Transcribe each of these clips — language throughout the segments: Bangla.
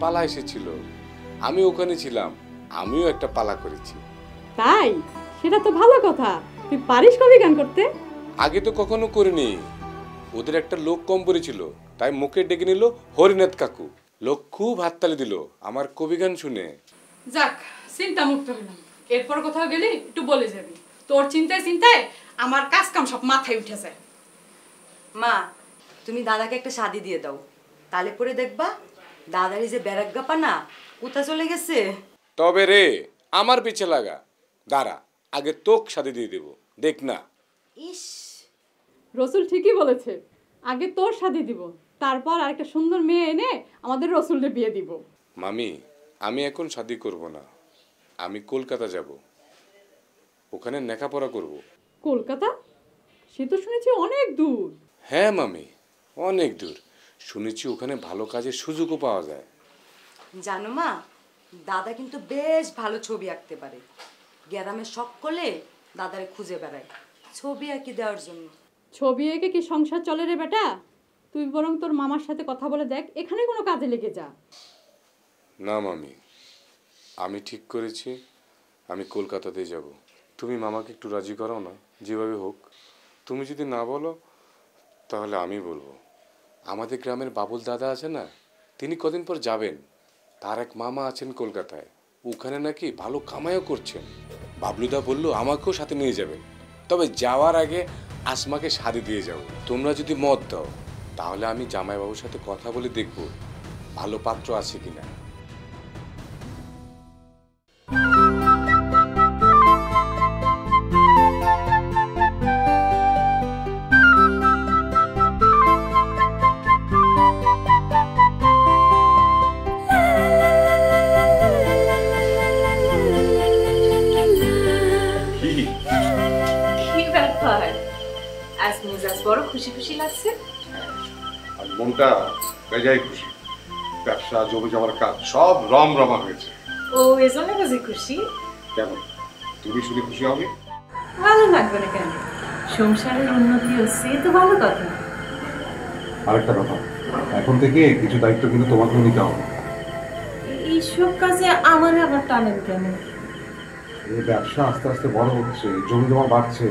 পালা এসেছিল, আমি ওখানে ছিলাম, আমিও একটা পালা করেছি। তাই? সেটা তো ভালো কথা। তুই পারিস কবি গান করতে? আগে তো কখনো করিনি। ওদের একটা লোক কম পড়েছিল, তাই মুখে ডেকে নিল হরিনাথ কাকু। লোক খুব হাততালি দিল আমার কবি গান শুনে। যাক, চিন্তা মুক্ত হলাম। এরপর কোথাও গেলি একটু বলে যাবি। তোর চিন্তায় চিন্তায় আমার কাজ কাম সব মাথায় উঠেছে। মা, তুমি দাদাকে একটা শাদি দিয়ে দাও, তাহলে পরে দেখবা দাদারই যে ব্যারাগ্গাপা না কোথা চলে গেছে। তবে রে, আমার পিছে লাগা, দাঁড়া আগে তোক সাথে দিয়ে দেব, দেখ না। ইস, রসুল ঠিকই বলেছে, আগে তোর শাদি দিব, তারপর আরেকটা সুন্দর মেয়ে এনে আমাদের রসুলের বিয়ে দিব। মামি, আমি এখন শাদি করব না, আমি কলকাতা যাব, ওখানে লেখাপড়া করব। কলকাতা? সে তো শুনেছি অনেক দূর। হ্যাঁ মামি, অনেক দূর। শুনেছি ওখানে ভালো কাজের সুযোগও পাওয়া যায়। জানো মা, দাদা কিন্তু বেশ ভালো ছবি আঁকতে পারে। গ্রামের সকলে দাদারে খুঁজে বেড়ায় ছবি আঁকি দেওয়ার জন্য। ছবি এঁকে কি সংসার চলে রে বেটা? তুই বরং তোর মামার সাথে কথা বলে দেখ, এখানে কোনো কাজে লেগে যা। না মামি, আমি ঠিক করেছি আমি কলকাতাতে যাব। তুমি মামাকে একটু রাজি করাও না, যেভাবে হোক। তুমি যদি না বলো তাহলে আমি বলবো। আমাদের গ্রামের বাবুল দাদা আছে না, তিনি কদিন পর যাবেন। তার এক মামা আছেন কলকাতায়, ওখানে নাকি ভালো কামাইও করছেন। বাবলুদা বলল আমাকেও সাথে নিয়ে যাবেন, তবে যাওয়ার আগে আসমাকে শাদি দিয়ে যাও। তোমরা যদি মত দাও তাহলে আমি জামাইবাবুর সাথে কথা বলে দেখব ভালো পাত্র আছে কিনা। বড় খুশি খুশি লাগছে। আর মনটা বেজায় খুশি। ব্যবসা, জমি জমার কাজ সব রমরমা হয়েছে। ও এজন্য বুঝি খুশি? কেন, তুমি শুনে খুশি হবে? ভালো লাগবে না কেন? সংসারের উন্নতি হচ্ছে, তো ভালো কথা। আরেকটা কথা, এখন থেকে কিছু দায়িত্ব কিন্তু তোমাকেও নিতে হবে। এইসব কাজে আমার আবার টানেন কেন? এই ব্যবসা আস্তে আস্তে বড় হচ্ছে, জমি জমা বাড়ছে,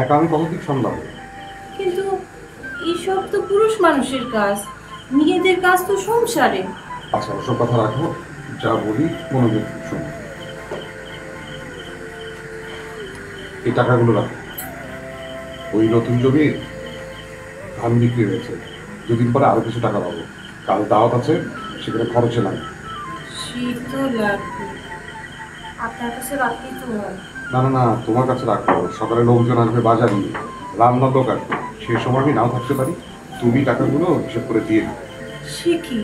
একা আমি কতদিন সামলাবো? কিন্তু এইসব তো পুরুষ মানুষের কাজ, মেয়েদের কাজ তো সংসারে। আচ্ছা, ওসব কথা রাখো, যা বলি মনোযোগ শোনো। এই টাকাগুলো রাখো। ওই নতুন জমির ধান বিক্রি হয়েছে, দুদিন পরে আরো কিছু টাকা পাবো। কাল দাওয়াত আছে, সেখানে খরচে নাই। শীত লাগবে, আপনার কাছে রাখলেই তো হয়। না না না, তোমার কাছে রাখো। সকালে লোকজন আসবে বাজার নিয়ে, রান্নার লোক আসবে, সে সময় আমি নাও থাকতে পারি। তুমি টাকাগুলো হিসেব করে দিয়ে দিও। সে কি,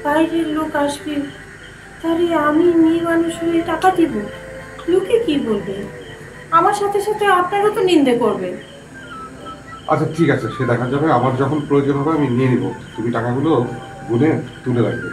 বাইরের লোক আসবে, তাহলে আমি মেয়ে মানুষ হয়ে টাকা দিব? লোকে কি বলবে? আমার সাথে সাথে আপনারও তো নিন্দে করবে। আচ্ছা ঠিক আছে, সে দেখা যাবে। আমার যখন প্রয়োজন হবে আমি নিয়ে নিব। তুমি টাকাগুলো গুনে তুলে রাখবে।